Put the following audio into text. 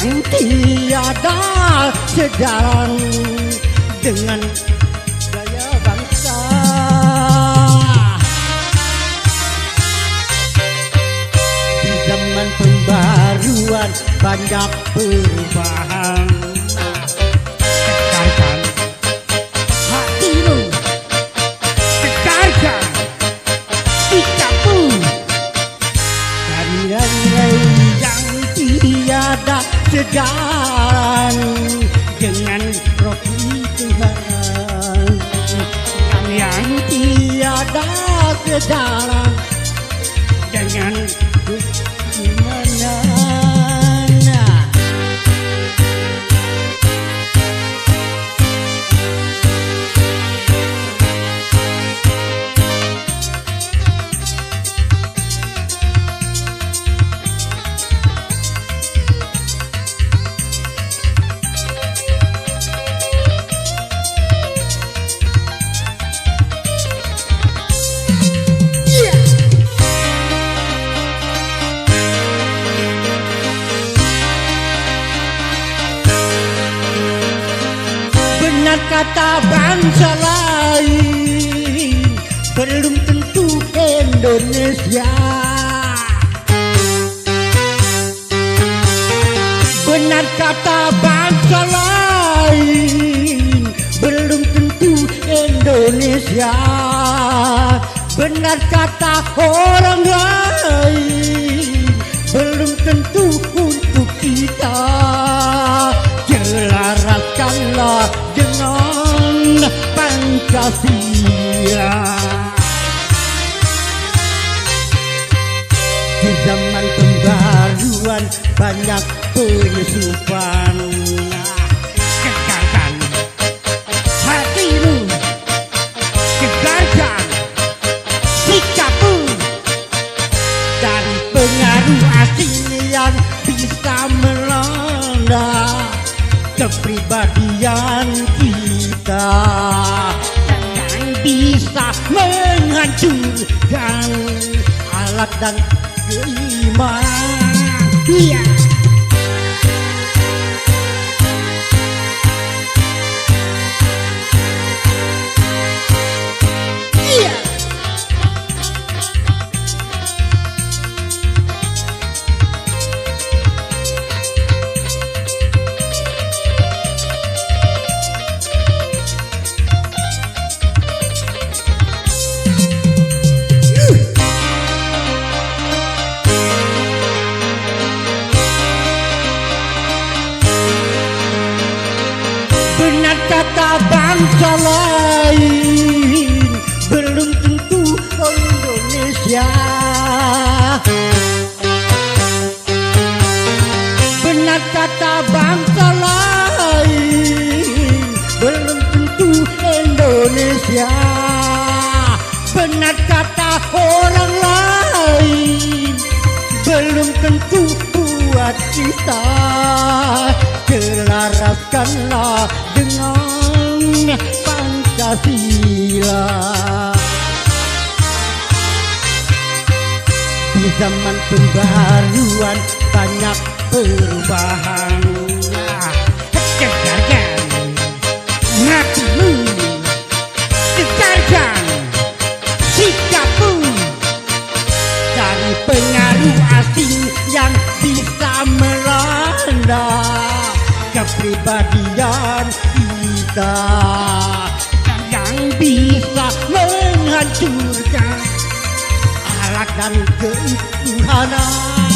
yang tiada sejalan dengan gaya bangsa. Di zaman pembaruan banyak perubahan. Tegarkan hatimu, tegarkan sikapmu, dari nilai yang tiada sejalan dengan roh Tuhan, yang tiada sejalan dengan keimanan. Kata bangsa lain belum tentu Indonesia. Benar kata bangsa lain belum tentu Indonesia. Benar kata orang lain belum tentu untuk kita. Selaraskanlah dengan Pancasila. Di zaman pembaruan banyak penyusupan. Tegarkan hatimu, tegarkan sikapmu, dari pengaruh asing yang bisa melanda kepribadian kita dan yang bisa menghancurkan alat dan keimanan. Iya. Benar kata bangsa lain belum tentu Indonesia. Benar kata bangsa lain belum tentu Indonesia. Benar kata orang lain belum tentu buat kita. Selaraskanlah dengan Pancasila. Di zaman pembaruan banyak perubahan. Tegarkan hatimu, tegarkan sikapmu, dari pengaruh asing yang bisa melanda kepribadian kita dan yang bisa menghancurkan alat dan keimanan.